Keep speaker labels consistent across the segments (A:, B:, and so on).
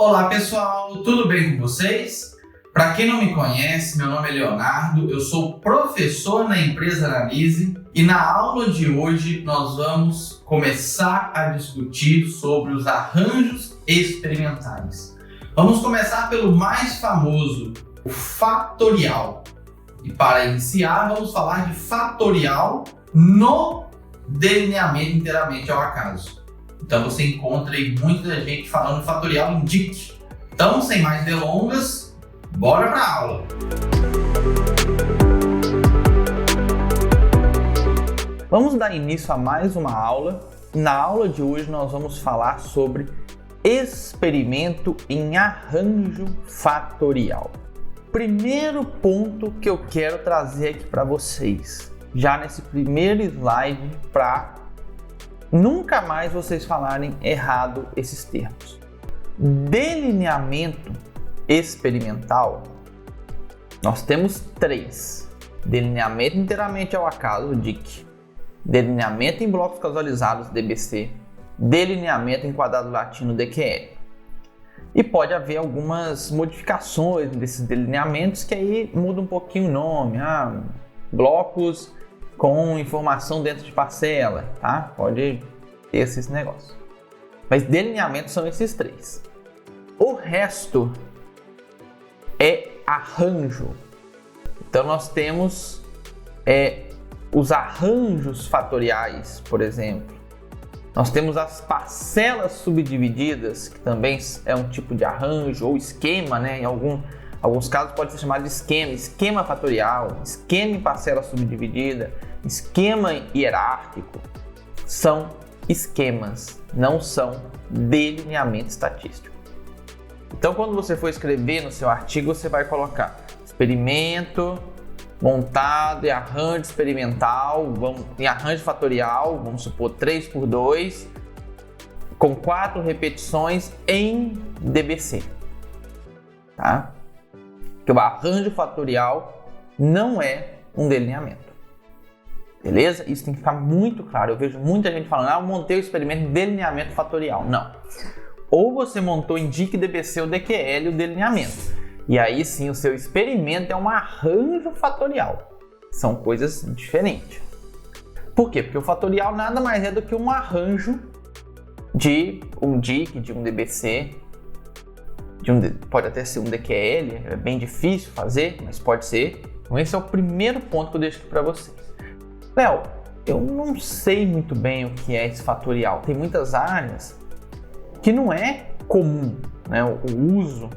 A: Olá pessoal, tudo bem com vocês? Para quem não me conhece, meu nome é Leonardo, eu sou professor na empresa Analise e na aula de hoje nós vamos começar a discutir sobre os arranjos experimentais. Vamos começar pelo mais famoso, o fatorial. E para iniciar, vamos falar de fatorial no delineamento inteiramente ao acaso. Então você encontra aí muita gente falando fatorial em DIC. Então, sem mais delongas, bora para a aula!
B: Vamos dar início a mais uma aula. Na aula de hoje nós vamos falar sobre experimento em arranjo fatorial. Primeiro ponto que eu quero trazer aqui para vocês, já nesse primeiro slide, para nunca mais vocês falarem errado esses termos. Delineamento experimental, nós temos três: delineamento inteiramente ao acaso, DIC, delineamento em blocos casualizados, DBC, delineamento em quadrado latino, DQL. E pode haver algumas modificações desses delineamentos que aí muda um pouquinho o nome, blocos com informação dentro de parcela, tá? Pode ter esses negócios. Mas delineamentos são esses três. O resto é arranjo. Então nós temos os arranjos fatoriais, por exemplo. Nós temos as parcelas subdivididas, que também é um tipo de arranjo, ou esquema, né? Em alguns casos pode ser chamado de esquema fatorial, esquema em parcela subdividida, esquema hierárquico. São esquemas, não são delineamento estatístico. Então, quando você for escrever no seu artigo, você vai colocar experimento montado em arranjo experimental, em arranjo fatorial, vamos supor 3x2, com 4 repetições em DBC. Tá? Porque o arranjo fatorial não é um delineamento. Beleza? Isso tem que ficar muito claro. Eu vejo muita gente falando, eu montei o experimento em delineamento fatorial. Não. Ou você montou em DIC, DBC ou DQL o delineamento. E aí sim, o seu experimento é um arranjo fatorial. São coisas diferentes. Por quê? Porque o fatorial nada mais é do que um arranjo de um DIC, de um DBC, pode até ser um DQL, é bem difícil fazer, mas pode ser. Então esse é o primeiro ponto que eu deixo aqui para vocês. Léo, eu não sei muito bem o que é esse fatorial. Tem muitas áreas que não é comum, né, o uso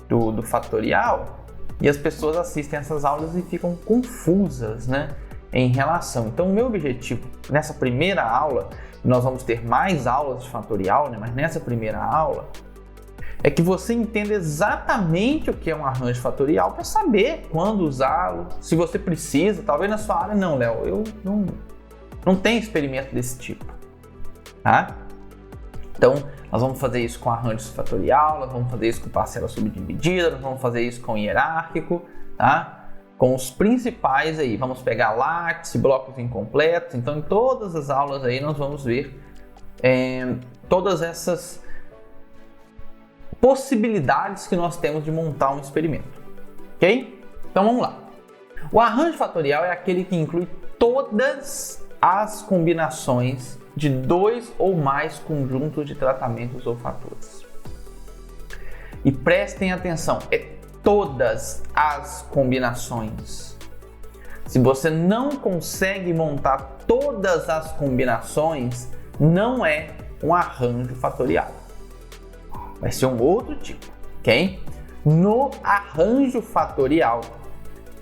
B: do fatorial, e as pessoas assistem essas aulas e ficam confusas, né, em relação. Então o meu objetivo nessa primeira aula, nós vamos ter mais aulas de fatorial, né, mas nessa primeira aula é que você entenda exatamente o que é um arranjo fatorial para saber quando usá-lo, se você precisa. Talvez na sua área não, Léo, eu não tenho experimento desse tipo, tá? Então, nós vamos fazer isso com arranjo fatorial, nós vamos fazer isso com parcela subdividida, nós vamos fazer isso com hierárquico, tá? Com os principais aí, vamos pegar látice, blocos incompletos. Então, em todas as aulas aí nós vamos ver todas essas possibilidades que nós temos de montar um experimento, ok? Então vamos lá. O arranjo fatorial é aquele que inclui todas as combinações de dois ou mais conjuntos de tratamentos ou fatores. E prestem atenção, é todas as combinações. Se você não consegue montar todas as combinações, não é um arranjo fatorial. Vai ser um outro tipo, ok? No arranjo fatorial,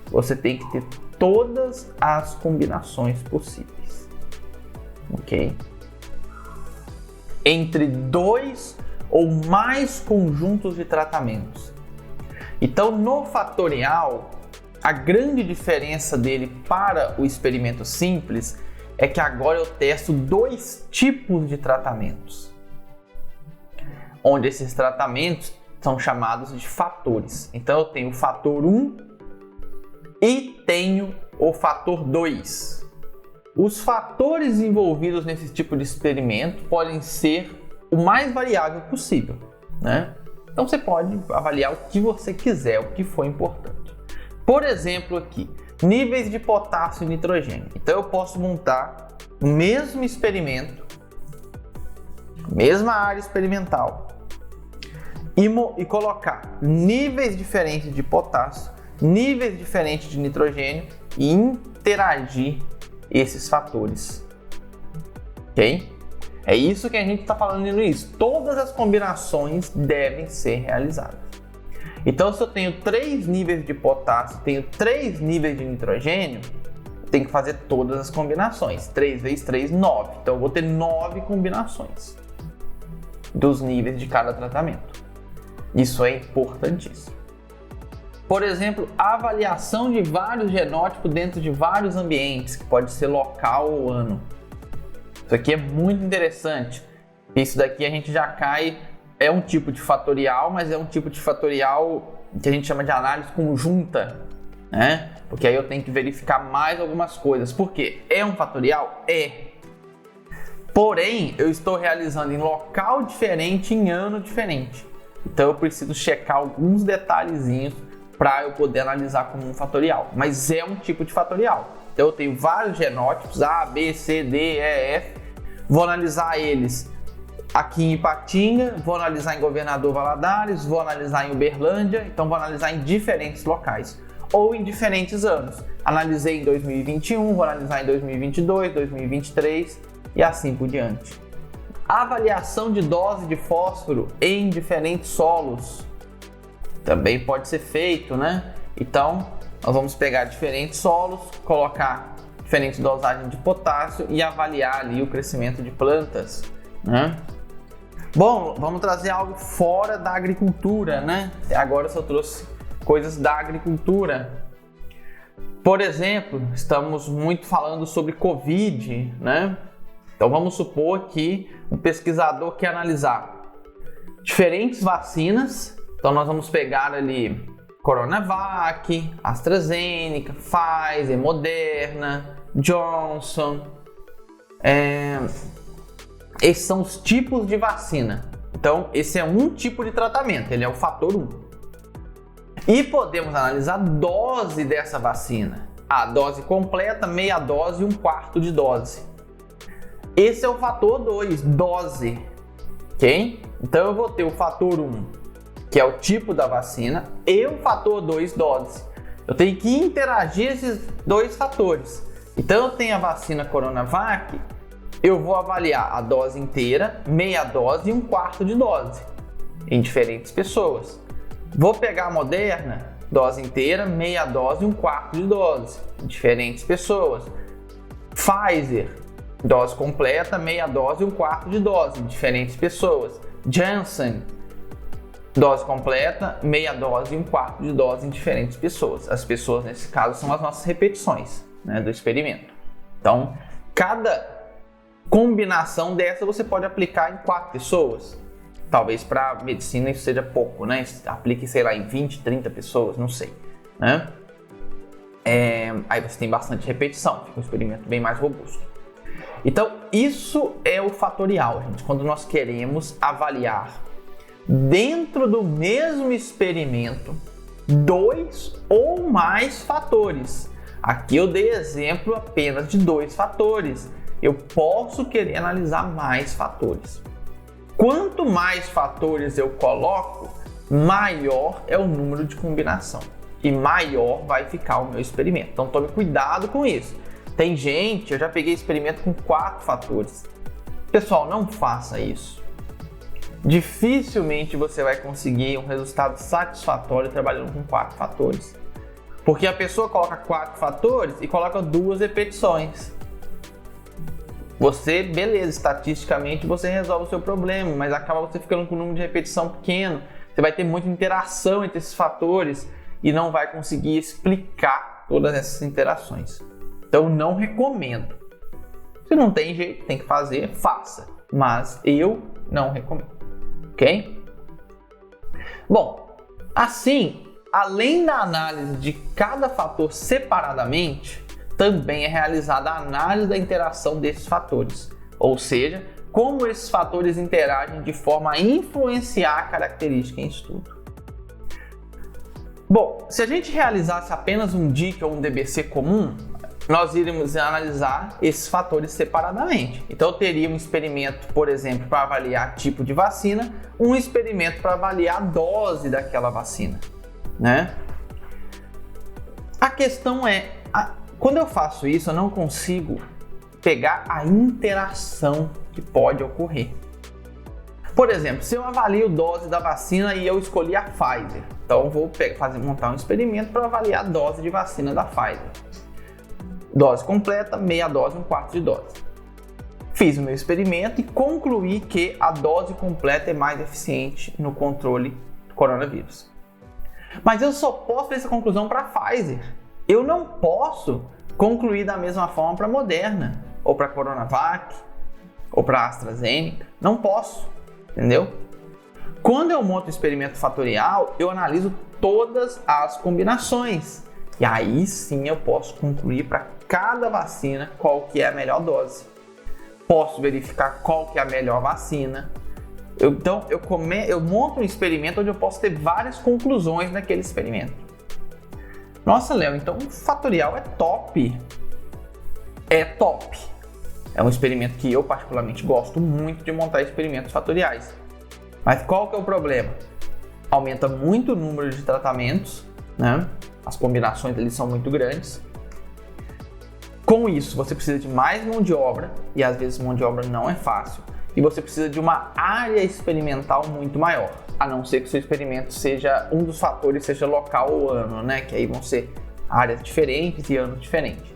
B: você tem que ter todas as combinações possíveis, ok? Entre dois ou mais conjuntos de tratamentos. Então, no fatorial, a grande diferença dele para o experimento simples é que agora eu testo dois tipos de tratamentos, onde esses tratamentos são chamados de fatores. Então eu tenho o fator 1 e tenho o fator 2. Os fatores envolvidos nesse tipo de experimento podem ser o mais variável possível, né? Então você pode avaliar o que você quiser, o que for importante. Por exemplo aqui, níveis de potássio e nitrogênio. Então eu posso montar o mesmo experimento, mesma área experimental, e colocar níveis diferentes de potássio, níveis diferentes de nitrogênio e interagir esses fatores. Ok? É isso que a gente está falando no início. Todas as combinações devem ser realizadas. Então, se eu tenho 3 níveis de potássio, tenho 3 níveis de nitrogênio, eu tenho que fazer todas as combinações. 3 vezes 3, 9. Então, eu vou ter 9 combinações dos níveis de cada tratamento. Isso é importantíssimo. Por exemplo, a avaliação de vários genótipos dentro de vários ambientes, que pode ser local ou ano. Isso aqui é muito interessante. Isso daqui a gente já cai, é um tipo de fatorial, mas é um tipo de fatorial que a gente chama de análise conjunta, né? Porque aí eu tenho que verificar mais algumas coisas. Por quê? É um fatorial? É. Porém, eu estou realizando em local diferente, em ano diferente. Então eu preciso checar alguns detalhezinhos para eu poder analisar como um fatorial. Mas é um tipo de fatorial. Então eu tenho vários genótipos, A, B, C, D, E, F. Vou analisar eles aqui em Ipatinga, vou analisar em Governador Valadares, vou analisar em Uberlândia, então vou analisar em diferentes locais ou em diferentes anos. Analisei em 2021, vou analisar em 2022, 2023 e assim por diante. Avaliação de dose de fósforo em diferentes solos também pode ser feito, né? Então, nós vamos pegar diferentes solos, colocar diferentes dosagens de potássio e avaliar ali o crescimento de plantas, né? Bom, vamos trazer algo fora da agricultura, né? Agora eu só trouxe coisas da agricultura. Por exemplo, estamos muito falando sobre Covid, né? Então vamos supor que um pesquisador quer analisar diferentes vacinas. Então nós vamos pegar ali Coronavac, AstraZeneca, Pfizer, Moderna, Johnson. Esses são os tipos de vacina. Então esse é um tipo de tratamento, ele é o fator 1. E podemos analisar a dose dessa vacina. A dose completa, meia dose e 1/4 de dose. Esse é o fator 2, dose. Ok? Então eu vou ter o fator 1, que é o tipo da vacina, e o fator 2, dose. Eu tenho que interagir esses dois fatores. Então eu tenho a vacina Coronavac, eu vou avaliar a dose inteira, meia dose e 1/4 de dose em diferentes pessoas. Vou pegar a Moderna, dose inteira, meia dose e 1/4 de dose em diferentes pessoas. Pfizer, dose completa, meia dose e 1/4 de dose em diferentes pessoas. Janssen, dose completa, meia dose e 1/4 de dose em diferentes pessoas. As pessoas, nesse caso, são as nossas repetições, né, do experimento. Então, cada combinação dessa você pode aplicar em 4 pessoas. Talvez para medicina isso seja pouco, né? Aplique, sei lá, em 20, 30 pessoas, não sei, né? Aí você tem bastante repetição, fica um experimento bem mais robusto. Então, isso é o fatorial, gente, quando nós queremos avaliar dentro do mesmo experimento 2 ou mais fatores. Aqui eu dei exemplo apenas de 2 fatores. Eu posso querer analisar mais fatores. Quanto mais fatores eu coloco, maior é o número de combinação e maior vai ficar o meu experimento. Então tome cuidado com isso. Tem gente, eu já peguei experimento com 4 fatores. Pessoal, não faça isso. Dificilmente você vai conseguir um resultado satisfatório trabalhando com 4 fatores. Porque a pessoa coloca 4 fatores e coloca 2 repetições. Você, beleza, estatisticamente você resolve o seu problema, mas acaba você ficando com um número de repetição pequeno. Você vai ter muita interação entre esses fatores e não vai conseguir explicar todas essas interações. Então não recomendo. Se não tem jeito, tem que fazer, faça. Mas eu não recomendo. Ok? Bom, assim, além da análise de cada fator separadamente, também é realizada a análise da interação desses fatores. Ou seja, como esses fatores interagem de forma a influenciar a característica em estudo. Bom, se a gente realizasse apenas um DIC ou um DBC comum, nós iríamos analisar esses fatores separadamente. Então, eu teria um experimento, por exemplo, para avaliar tipo de vacina, um experimento para avaliar a dose daquela vacina, né? A questão é, quando eu faço isso, eu não consigo pegar a interação que pode ocorrer. Por exemplo, se eu avalio dose da vacina e eu escolhi a Pfizer, então eu vou montar um experimento para avaliar a dose de vacina da Pfizer. Dose completa, meia dose, 1/4 de dose. Fiz o meu experimento e concluí que a dose completa é mais eficiente no controle do coronavírus. Mas eu só posso fazer essa conclusão para a Pfizer. Eu não posso concluir da mesma forma para a Moderna, ou para a Coronavac, ou para a AstraZeneca. Não posso, entendeu? Quando eu monto o experimento fatorial, eu analiso todas as combinações. E aí sim eu posso concluir para cada vacina qual que é a melhor dose. Posso verificar qual que é a melhor vacina. Então eu monto um experimento onde eu posso ter várias conclusões naquele experimento. Nossa, Léo, então o fatorial é top. É top. É um experimento que eu particularmente gosto muito de montar experimentos fatoriais. Mas qual que é o problema? Aumenta muito o número de tratamentos, né? As combinações ali são muito grandes. Com isso, você precisa de mais mão de obra, e às vezes mão de obra não é fácil. E você precisa de uma área experimental muito maior, a não ser que o seu experimento seja, um dos fatores seja local ou ano, né? Que aí vão ser áreas diferentes e anos diferentes.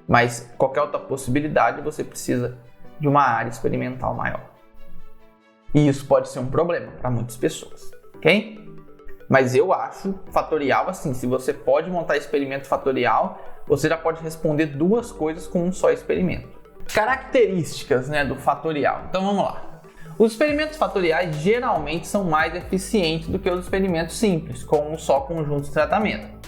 B: Mas qualquer outra possibilidade, você precisa de uma área experimental maior. E isso pode ser um problema para muitas pessoas, ok? Mas eu acho fatorial assim, se você pode montar experimento fatorial, você já pode responder duas coisas com um só experimento. Características, né, do fatorial. Então vamos lá. Os experimentos fatoriais geralmente são mais eficientes do que os experimentos simples, com um só conjunto de tratamento,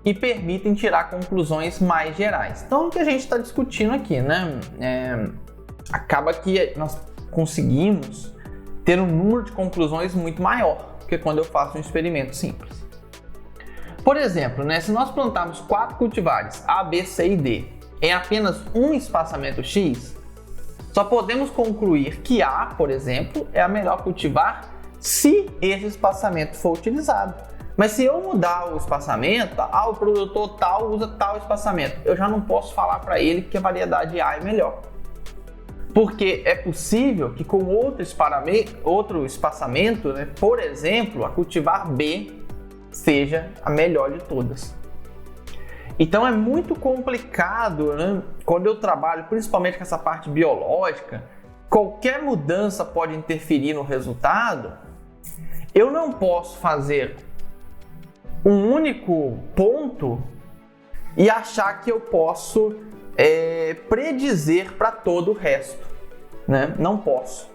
B: e permitem tirar conclusões mais gerais. Então o que a gente está discutindo aqui, né? Acaba que nós conseguimos ter um número de conclusões muito maior do que quando eu faço um experimento simples. Por exemplo, né, se nós plantarmos 4 cultivares A, B, C e D em apenas um espaçamento X, só podemos concluir que A, por exemplo, é a melhor cultivar se esse espaçamento for utilizado. Mas se eu mudar o espaçamento, o produtor tal usa tal espaçamento, eu já não posso falar para ele que a variedade A é melhor. Porque é possível que com outro espaçamento, né, por exemplo, a cultivar B seja a melhor de todas. Então é muito complicado, né, quando eu trabalho principalmente com essa parte biológica, qualquer mudança pode interferir no resultado. Eu não posso fazer um único ponto e achar que eu posso predizer para todo o resto, né? Não posso.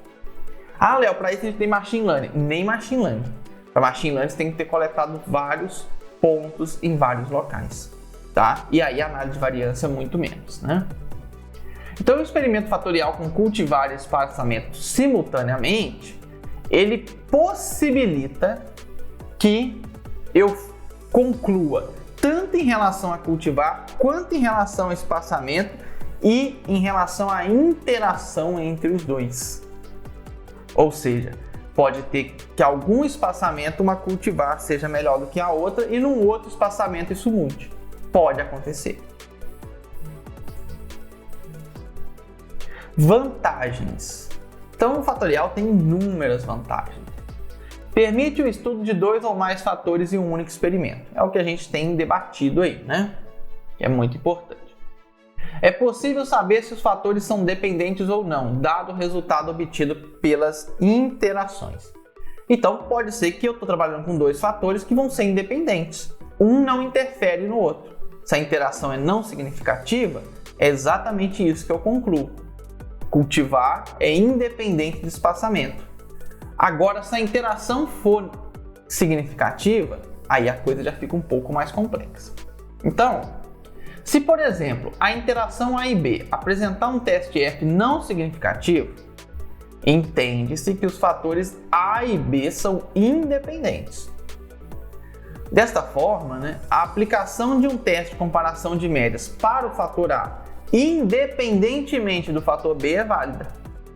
B: Léo, para isso a gente tem machine learning. Nem machine learning. Para machine learning você tem que ter coletado vários pontos em vários locais, tá? E aí a análise de variância muito menos, né? Então o experimento fatorial com cultivar e espaçamento simultaneamente, ele possibilita que eu conclua tanto em relação a cultivar, quanto em relação ao espaçamento e em relação à interação entre os dois. Ou seja, pode ter que algum espaçamento uma cultivar seja melhor do que a outra e num outro espaçamento isso mude. Pode acontecer. Vantagens. Então o fatorial tem inúmeras vantagens. Permite o estudo de 2 ou mais fatores em um único experimento. É o que a gente tem debatido aí, né? Que é muito importante. É possível saber se os fatores são dependentes ou não, dado o resultado obtido pelas interações. Então, pode ser que eu estou trabalhando com 2 fatores que vão ser independentes. Um não interfere no outro. Se a interação é não significativa, é exatamente isso que eu concluo. Cultivar é independente de espaçamento. Agora, se a interação for significativa, aí a coisa já fica um pouco mais complexa. Então, se por exemplo, a interação A e B apresentar um teste F não significativo, Entende-se que os fatores A e B são independentes. Desta forma, a aplicação de um teste de comparação de médias para o fator A, independentemente do fator B, é válida.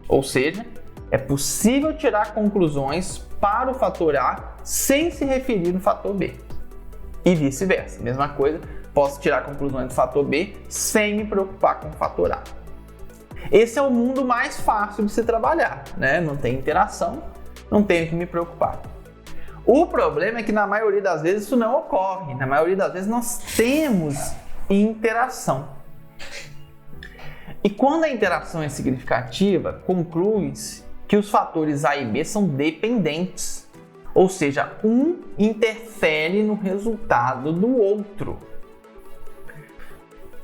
B: Ou seja, é possível tirar conclusões para o fator A sem se referir no fator B. E vice-versa. Mesma coisa, posso tirar conclusões do fator B sem me preocupar com o fator A. Esse é o mundo mais fácil de se trabalhar, Não tem interação, não tenho que me preocupar. O problema é que na maioria das vezes isso não ocorre. Na maioria das vezes nós temos interação. E quando a interação é significativa, conclui-se que os fatores A e B são dependentes. Ou seja, um interfere no resultado do outro.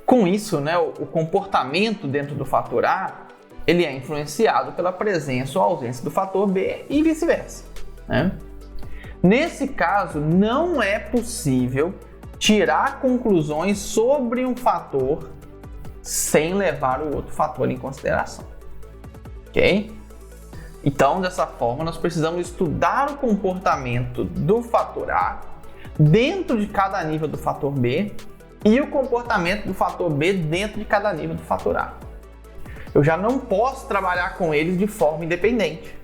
B: Com isso, o comportamento dentro do fator A ele é influenciado pela presença ou ausência do fator B e vice-versa. Nesse caso, não é possível tirar conclusões sobre um fator sem levar o outro fator em consideração. Ok? Então, dessa forma, nós precisamos estudar o comportamento do fator A dentro de cada nível do fator B e o comportamento do fator B dentro de cada nível do fator A. Eu já não posso trabalhar com eles de forma independente.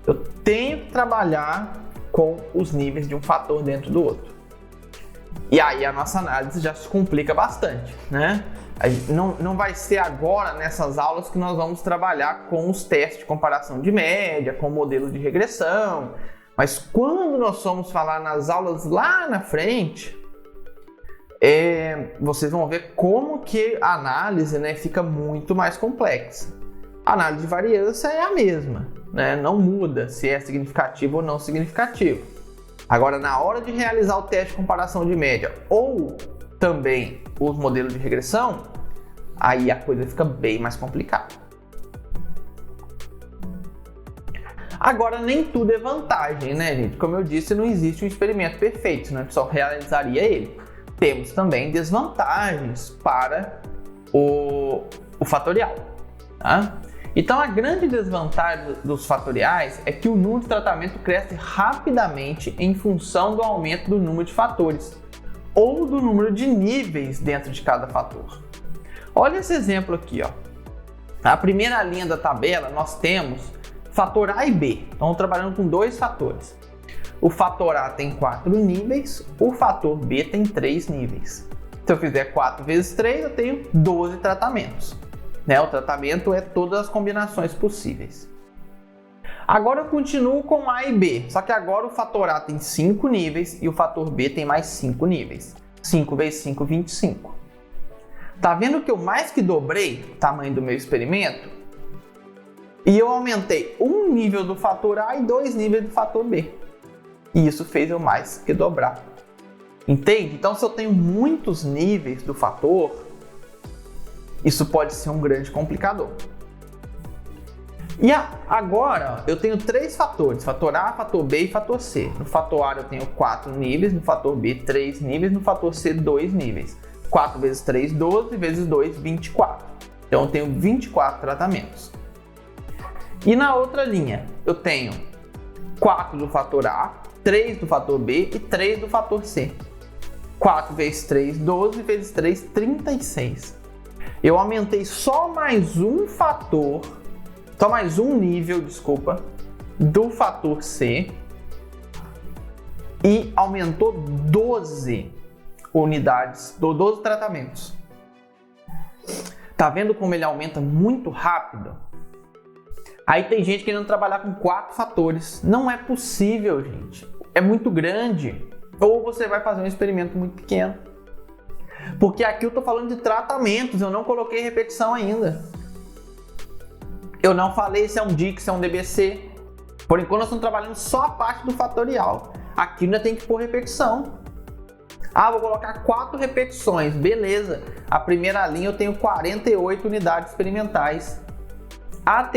B: Eu tenho que trabalhar com os níveis de um fator dentro do outro. E aí a nossa análise já se complica bastante, Não vai ser agora nessas aulas que nós vamos trabalhar com os testes de comparação de média, com modelos de regressão, mas quando nós formos falar nas aulas lá na frente, vocês vão ver como que a análise fica muito mais complexa. A análise de variância é a mesma, não muda se é significativo ou não significativo. Agora, na hora de realizar o teste de comparação de média ou também os modelos de regressão, aí a coisa fica bem mais complicada. Agora, nem tudo é vantagem, gente? Como eu disse, não existe um experimento perfeito, senão a gente só realizaria ele. Temos também desvantagens para o fatorial. Então, a grande desvantagem dos fatoriais é que o número de tratamento cresce rapidamente em função do aumento do número de fatores ou do número de níveis dentro de cada fator. Olha esse exemplo aqui. Na primeira linha da tabela, nós temos fator A e B. Estamos trabalhando com dois fatores. O fator A tem 4 níveis, o fator B tem 3 níveis. Se eu fizer 4 vezes 3, eu tenho 12 tratamentos. O tratamento é todas as combinações possíveis. Agora eu continuo com A e B, só que agora o fator A tem 5 níveis e o fator B tem mais 5 níveis. 5 vezes 5, 25. Tá vendo que eu mais que dobrei o tamanho do meu experimento? E eu aumentei um nível do fator A e 2 níveis do fator B. E isso fez eu mais que dobrar. Entende? Então, se eu tenho muitos níveis do fator, isso pode ser um grande complicador. E agora eu tenho 3 fatores, fator A, fator B e fator C. No fator A eu tenho 4 níveis, no fator B 3 níveis, no fator C 2 níveis. 4 vezes 3, 12, vezes 2, 24. Então eu tenho 24 tratamentos. E na outra linha eu tenho 4 do fator A, 3 do fator B e 3 do fator C. 4 vezes 3, 12, vezes 3, 36. Eu aumentei só mais um fator, só mais um nível, do fator C e aumentou 12 unidades, 12 tratamentos. Tá vendo como ele aumenta muito rápido? Aí tem gente querendo trabalhar com 4 fatores. Não é possível, gente. É muito grande. Ou você vai fazer um experimento muito pequeno. Porque aqui eu estou falando de tratamentos, eu não coloquei repetição ainda. Eu não falei se é um DIC, se é um DBC. Por enquanto nós estamos trabalhando só a parte do fatorial. Aqui ainda tem que pôr repetição. Vou colocar 4 repetições, beleza. A primeira linha eu tenho 48 unidades experimentais. A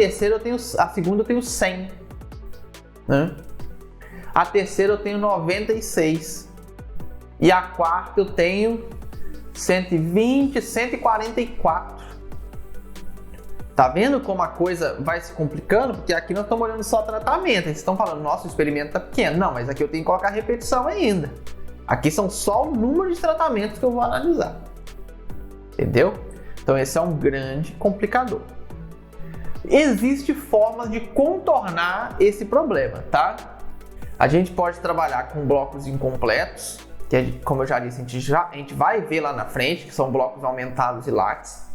B: segunda eu tenho 100. A terceira eu tenho 96. E a quarta eu tenho 120, 144. Tá vendo como a coisa vai se complicando? Porque aqui nós estamos olhando só tratamento. Vocês estão falando, nossa, o experimento tá pequeno. Não, mas aqui eu tenho que colocar repetição ainda. Aqui são só o número de tratamentos que eu vou analisar. Entendeu? Então esse é um grande complicador. Existem formas de contornar esse problema, tá? A gente pode trabalhar com blocos incompletos, que como eu já disse, a gente vai ver lá na frente, que são blocos aumentados e látices.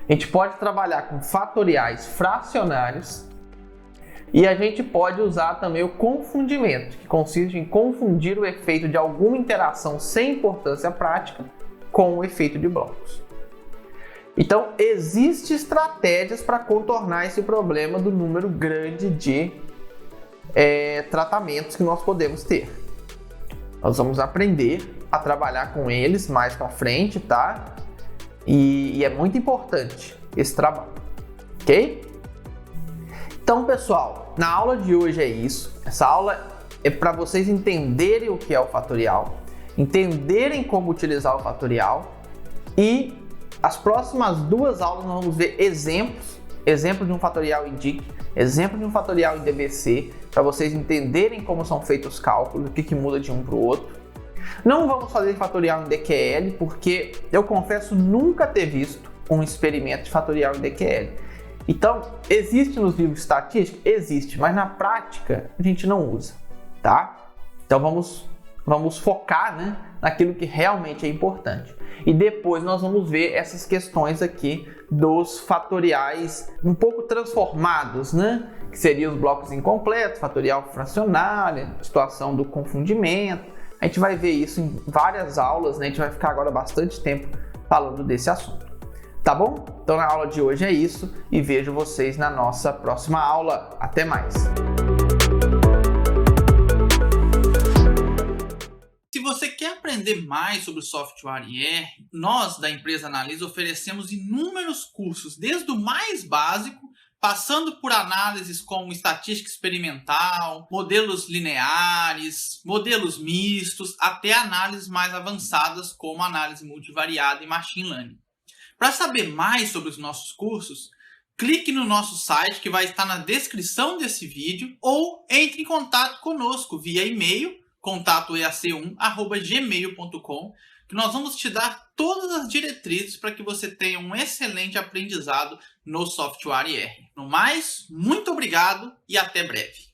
B: A gente pode trabalhar com fatoriais fracionários e a gente pode usar também o confundimento, que consiste em confundir o efeito de alguma interação sem importância prática com o efeito de blocos. Então, existem estratégias para contornar esse problema do número grande de tratamentos que nós podemos ter. Nós vamos aprender a trabalhar com eles mais para frente, tá? E é muito importante esse trabalho, ok? Então, pessoal, na aula de hoje é isso. Essa aula é para vocês entenderem o que é o fatorial, entenderem como utilizar o fatorial, e as próximas 2 aulas nós vamos ver exemplo de um fatorial em DIC, exemplo de um fatorial em DBC, para vocês entenderem como são feitos os cálculos, o que muda de um para o outro. Não vamos fazer fatorial em DQL, porque eu confesso nunca ter visto um experimento de fatorial em DQL. Então, existe nos livros estatísticos? Existe, mas na prática a gente não usa, tá? Então vamos focar, né, naquilo que realmente é importante. E depois nós vamos ver essas questões aqui dos fatoriais um pouco transformados, né? Que seriam os blocos incompletos, fatorial fracionário, situação do confundimento. A gente vai ver isso em várias aulas, né? A gente vai ficar agora bastante tempo falando desse assunto. Tá bom? Então na aula de hoje é isso e vejo vocês na nossa próxima aula. Até mais!
A: Se você quer aprender mais sobre o software IR, nós da empresa Analyse oferecemos inúmeros cursos, desde o mais básico, passando por análises como estatística experimental, modelos lineares, modelos mistos, até análises mais avançadas como análise multivariada e machine learning. Para saber mais sobre os nossos cursos, clique no nosso site que vai estar na descrição desse vídeo ou entre em contato conosco via e-mail contatoeac1@gmail.com, que nós vamos te dar todas as diretrizes para que você tenha um excelente aprendizado no software IR. No mais, muito obrigado e até breve.